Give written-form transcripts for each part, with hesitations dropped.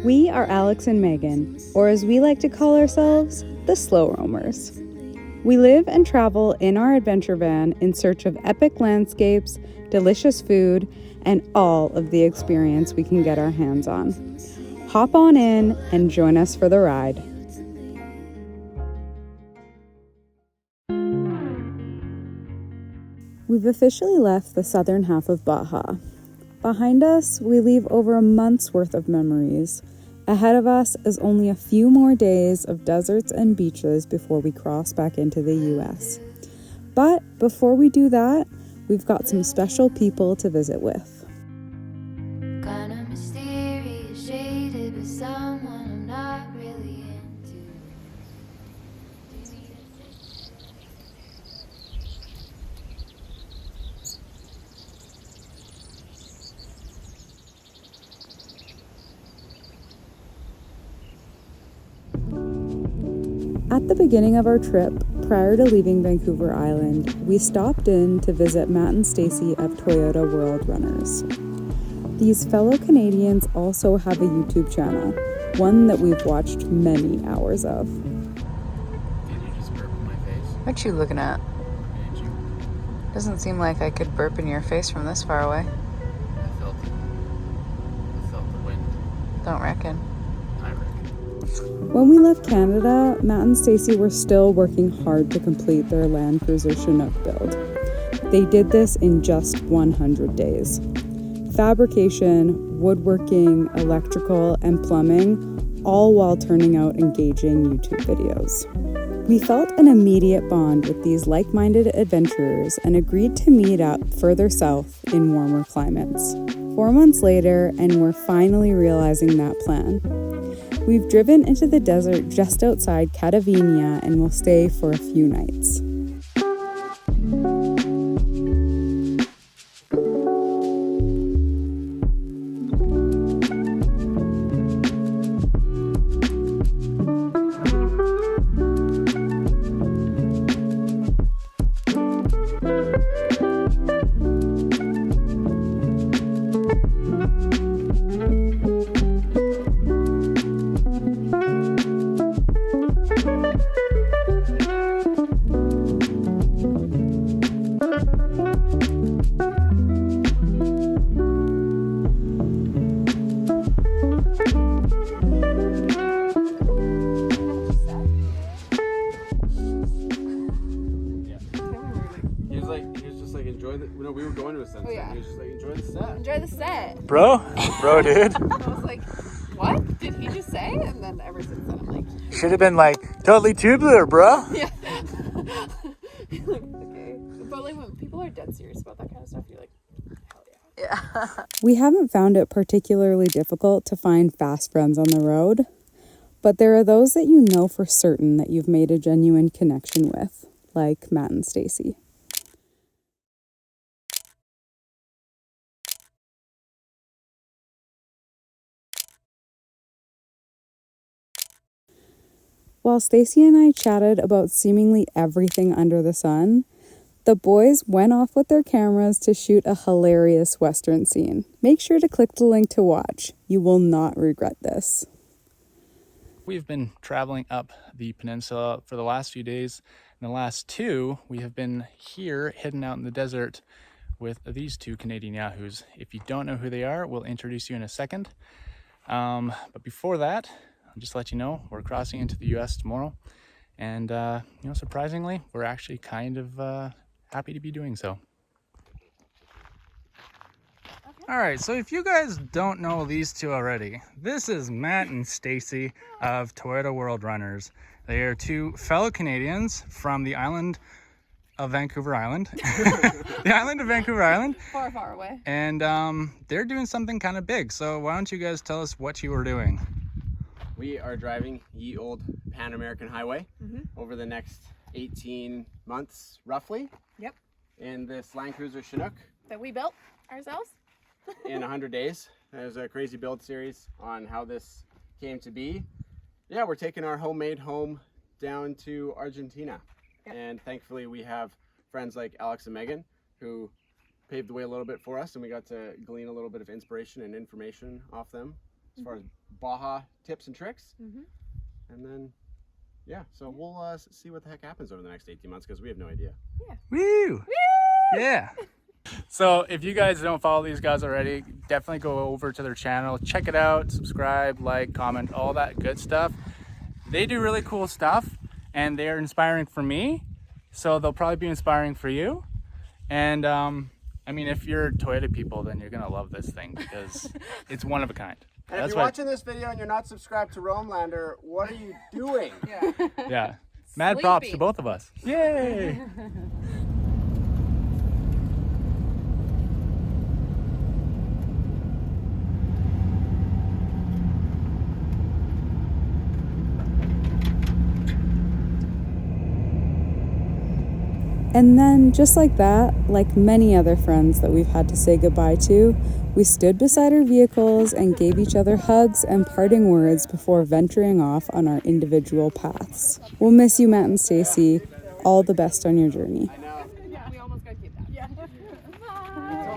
We are Alex and Megan, or as we like to call ourselves, the Slow Roamers. We live and travel in our adventure van in search of epic landscapes, delicious food, and all of the experience we can get our hands on. Hop on in and join us for the ride. We've officially left the southern half of Baja. Behind us, we leave over a month's worth of memories. Ahead of us is only a few more days of deserts and beaches before we cross back into the US. But before we do that, we've got some special people to visit with. Kind of mysterious, shaded with someone I'm not really into. At the beginning of our trip, prior to leaving Vancouver Island, we stopped in to visit Matt and Stacy of Toyota World Runners. These fellow Canadians also have a YouTube channel, one that we've watched many hours of. Did you just burp in my face? What you looking at? Did you? Doesn't seem like I could burp in your face from this far away. I felt the wind. Don't reckon. I reckon. When we left Canada, Matt and Stacy were still working hard to complete their Land Cruiser Chinook build. They did this in just 100 days. Fabrication, woodworking, electrical, and plumbing, all while turning out engaging YouTube videos. We felt an immediate bond with these like-minded adventurers and agreed to meet up further south in warmer climates. 4 months later, and we're finally realizing that plan. We've driven into the desert just outside Catavenia and will stay for a few nights. We were going to a sunset. Oh, yeah. He was just like, enjoy the set. Enjoy the set. Bro, dude. I was like, what did he just say? And then ever since then, I'm like, Should have been like, totally tubular, bro. yeah. Like, okay. But like when people are dead serious about that kind of stuff, you're like, hell yeah. Yeah. We haven't found it particularly difficult to find fast friends on the road, but there are those that you know for certain that you've made a genuine connection with, like Matt and Stacy. While Stacy and I chatted about seemingly everything under the sun, the boys went off with their cameras to shoot a hilarious Western scene. Make sure to click the link to watch. You will not regret this. We've been traveling up the peninsula for the last few days. In the last 2, we have been here hidden out in the desert with these 2 Canadian yahoos. If you don't know who they are, we'll introduce you in a second. But before that, I'll just let you know we're crossing into the US tomorrow. And, surprisingly, we're actually kind of happy to be doing so. All right, so if you guys don't know these 2 already, this is Matt and Stacy of Toyota World Runners. They are 2 fellow Canadians from the island of Vancouver Island. The island of Vancouver Island. Far, far away. And they're doing something kind of big. So why don't you guys tell us what you were doing? We are driving ye old Pan American Highway over the next 18 months, roughly. Yep. In this Land Cruiser Chinook. That we built ourselves. In 100 days. There's a crazy build series on how this came to be. Yeah, we're taking our homemade home down to Argentina. Yep. And thankfully we have friends like Alex and Megan who paved the way a little bit for us, and we got to glean a little bit of inspiration and information off them as far as Baja tips and tricks. Mm-hmm. And then, yeah, so we'll see what the heck happens over the next 18 months because we have no idea. Yeah. Woo! Woo! Yeah. So if you guys don't follow these guys already, definitely go over to their channel, check it out, subscribe, like, comment, all that good stuff. They do really cool stuff and they're inspiring for me. So they'll probably be inspiring for you. And I mean, if you're Toyota people, then you're gonna love this thing because it's one of a kind. And if you're watching this video and you're not subscribed to Roamlndr, what are you doing? Yeah. Mad props to both of us. Yay! And then, just like that, like many other friends that we've had to say goodbye to, we stood beside our vehicles and gave each other hugs and parting words before venturing off on our individual paths. We'll miss you, Matt and Stacy. All the best on your journey. I know. Yeah, we almost got to keep that. Yeah. Until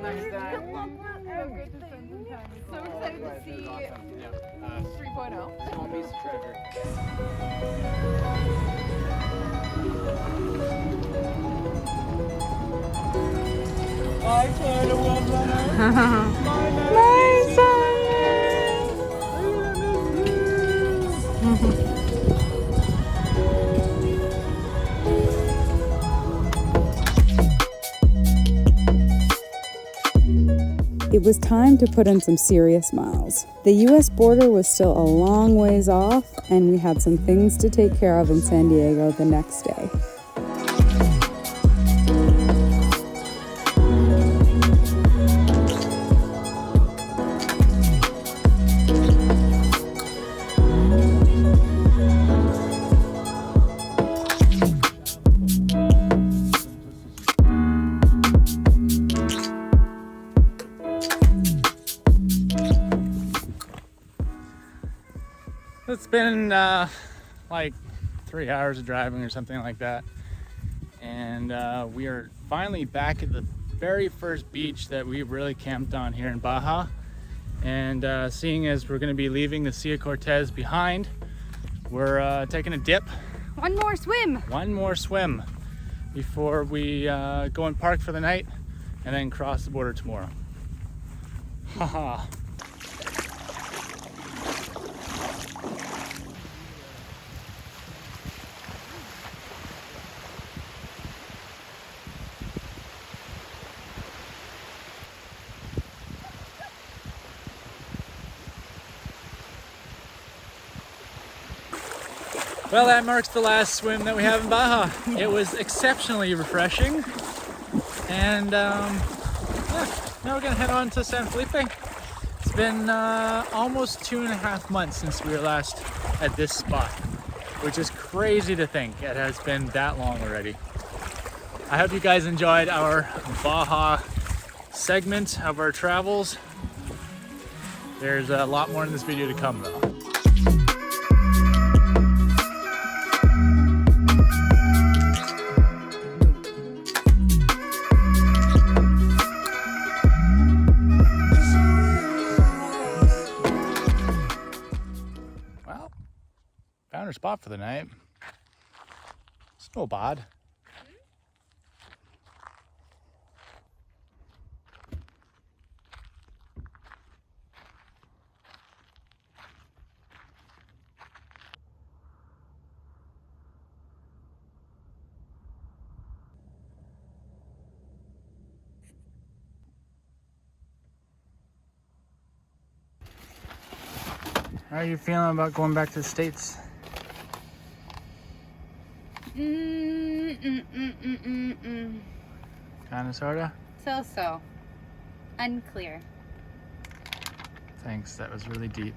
next time. Good to spend some time. So excited to see Yeah. 3.0. Small piece of treasure. Hi, Toyota Roamlndr. My It was time to put in some serious miles. The US border was still a long ways off, and we had some things to take care of in San Diego the next day. It's been like 3 hours of driving or something like that. And we are finally back at the very first beach that we really camped on here in Baja. And seeing as we're gonna be leaving the Cia Cortez behind, we're taking a dip. One more swim. One more swim before we go and park for the night and then cross the border tomorrow. Haha. Well, that marks the last swim that we have in Baja. It was exceptionally refreshing. And yeah, now we're gonna head on to San Felipe. It's been almost 2.5 months since we were last at this spot, which is crazy to think it has been that long already. I hope you guys enjoyed our Baja segment of our travels. There's a lot more in this video to come though. Found our spot for the night. It's no bad. How are you feeling about going back to the States? Kinda, sorta? So. Unclear. Thanks, that was really deep.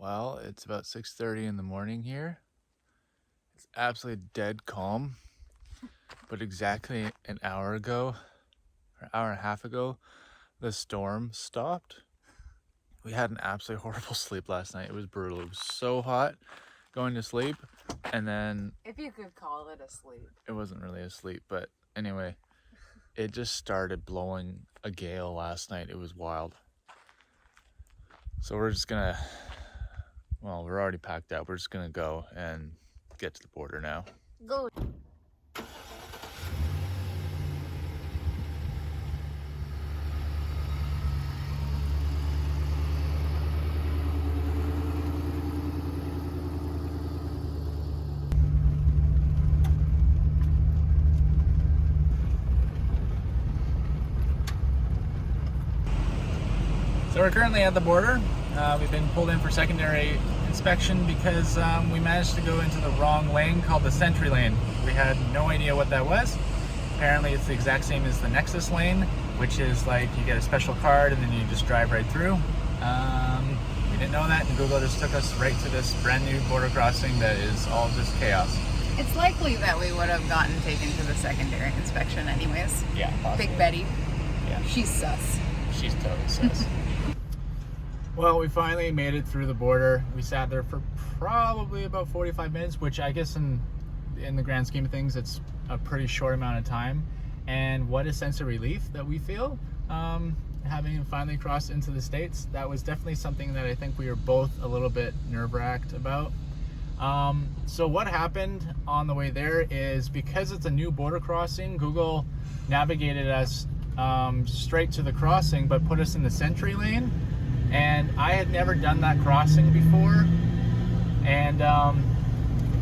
Well, it's about 6:30 in the morning here. It's absolutely dead calm. But exactly an hour ago, or an hour and a half ago, the storm stopped. We had an absolutely horrible sleep last night. It was brutal. It was so hot going to sleep. And then... If you could call it a sleep. It wasn't really a sleep, but anyway, it just started blowing a gale last night. It was wild. So we're just gonna... Well, we're already packed up. We're just gonna go and get to the border now. Go. So we're currently at the border. We've been pulled in for secondary inspection because we managed to go into the wrong lane called the Sentry Lane. We had no idea what that was. Apparently it's the exact same as the Nexus lane, which is like you get a special card and then you just drive right through. We didn't know that, and Google just took us right to this brand new border crossing that is all just chaos. It's likely that we would have gotten taken to the secondary inspection anyways. Yeah, possibly. Big Betty. Yeah. She's sus. She's totally sus. Well, we finally made it through the border. We sat there for probably about 45 minutes, which I guess in the grand scheme of things, it's a pretty short amount of time. And what a sense of relief that we feel having finally crossed into the States. That was definitely something that I think we were both a little bit nerve-wracked about. So what happened on the way there is, because it's a new border crossing, Google navigated us straight to the crossing, but put us in the Sentry Lane. And I had never done that crossing before. And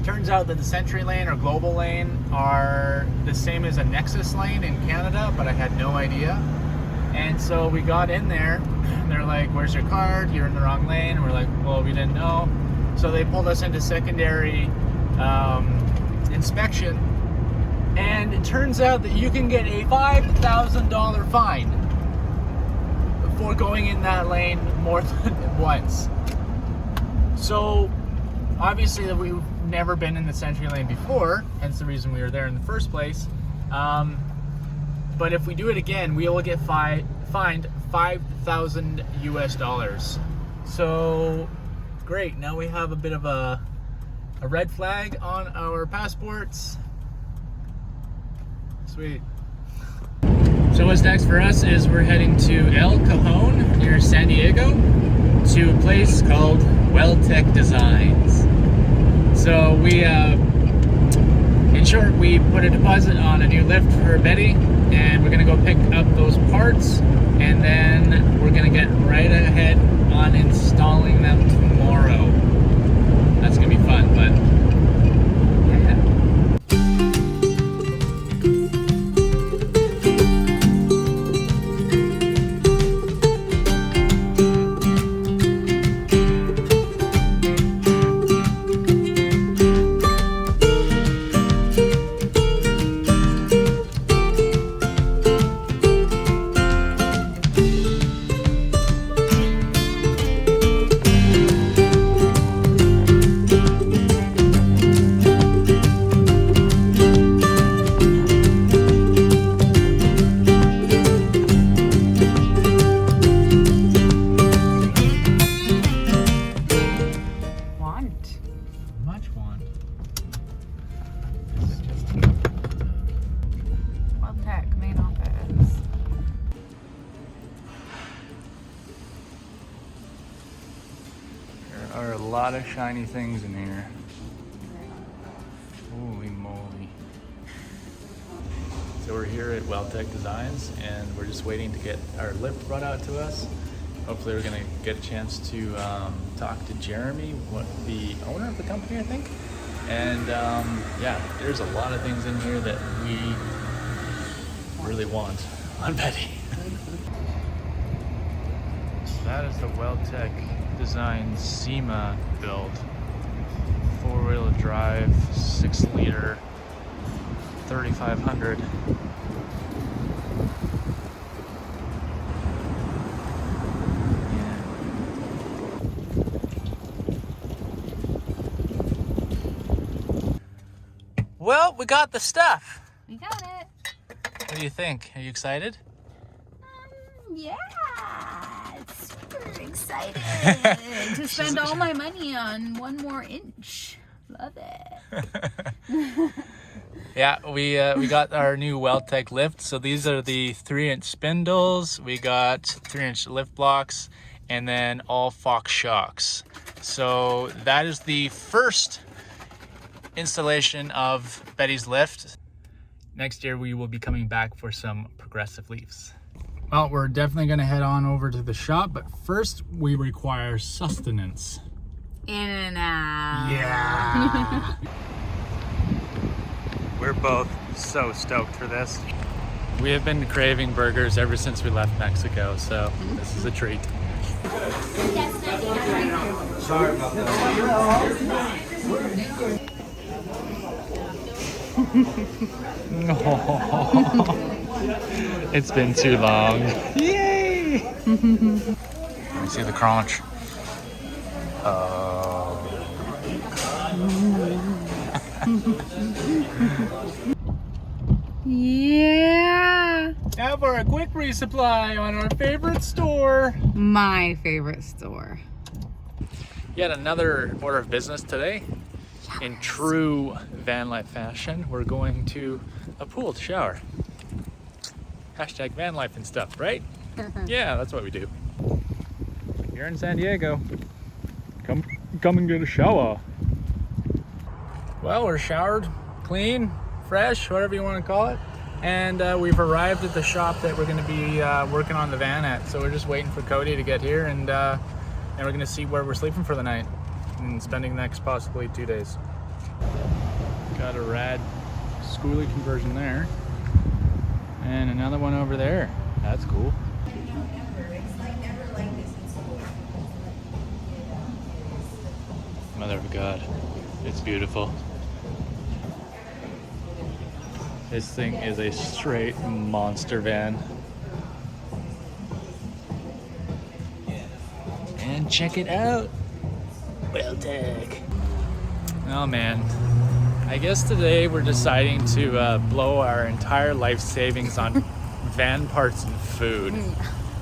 turns out that the Sentry Lane or Global Lane are the same as a Nexus lane in Canada, but I had no idea. And so we got in there, and they're like, where's your card? You're in the wrong lane. And we're like, well, we didn't know. So they pulled us into secondary inspection. And it turns out that you can get a $5,000 fine for going in that lane more than once. So obviously that we've never been in the Sentry Lane before, hence the reason we were there in the first place. But if we do it again, we will get fined $5,000 US. So great, now we have a bit of a red flag on our passports. Sweet. So what's next for us is we're heading to El Cajon near San Diego to a place called WeldTec Designs. So we, in short, we put a deposit on a new lift for Betty, and we're gonna go pick up those parts, and then we're gonna get right ahead on installing them tomorrow. That's gonna be fun, but yeah. WeldTec main office. There are a lot of shiny things in here. Holy moly. So we're here at WeldTec Designs, and we're just waiting to get our lift brought out to us. Hopefully we're gonna get a chance to talk to Jeremy, the owner of the company, I think. And yeah, there's a lot of things in here that we really want on Betty. So that is the WeldTec Designs SEMA build. 4-wheel drive, 6-liter, 3500. Well, we got the stuff. We got it. What do you think? Are you excited? Yeah, super excited to spend all my money on one more inch. Love it. Yeah, we got our new WeldTec lift. So these are the 3-inch spindles. We got 3-inch lift blocks, and then all Fox shocks. So that is the first installation of Betty's lift. Next year we will be coming back for some progressive leaves. Well, we're definitely going to head on over to the shop, but first we require sustenance. In and out. Yeah. We're both so stoked for this. We have been craving burgers ever since we left Mexico, so this is a treat. Sorry about It's been too long. Yay! Let me see the crunch. Yeah. Now for a quick resupply on our favorite store. My favorite store. Yet another order of business today. In true van life fashion, we're going to a pool to shower. Hashtag van life and stuff, right? Yeah, that's what we do. You're in San Diego. Come and get a shower. Well, we're showered, clean, fresh, whatever you want to call it. And we've arrived at the shop that we're going to be working on the van at. So we're just waiting for Cody to get here, and we're going to see where we're sleeping for the night and spending the next possibly 2 days. Got a rad schoolie conversion there. And another one over there. That's cool. Mother of God, it's beautiful. This thing is a straight monster van. And check it out. WeldTec. Oh man. I guess today we're deciding to blow our entire life savings on van parts and food.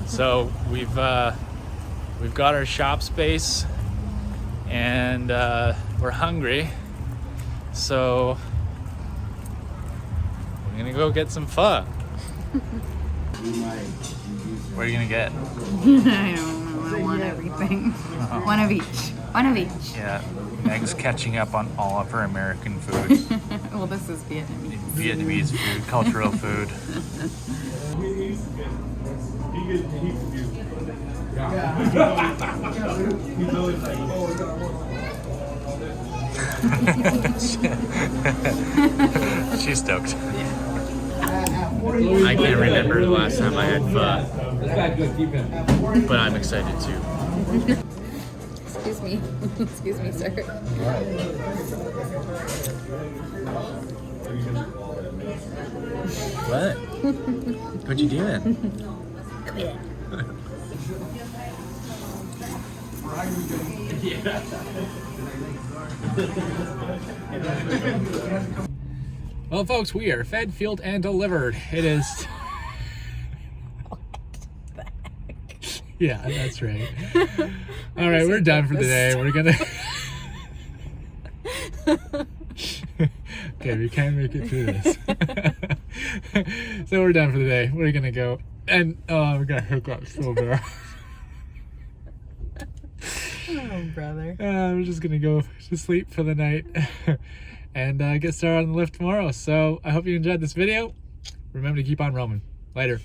So we've got our shop space, and we're hungry. So we're gonna go get some pho. What are you gonna get? I don't want everything. Uh-huh. One of each. One of each. Yeah, Meg's catching up on all of her American food. Well, this is Vietnamese. Vietnamese food, cultural food. She's stoked. I can't remember the last time I had pho, but I'm excited too. Excuse me. Excuse me, sir. What? What you doing? Come here. Well, folks, we are fed, fueled, and delivered. It is. Yeah, that's right. All right, we're done for the day. We're gonna. Okay, we can't make it through this. So we're done for the day. We're gonna go, and we got hiccups so bad. Oh, brother. We're just gonna go to sleep for the night and get started on the lift tomorrow. So I hope you enjoyed this video. Remember to keep on roaming. Later.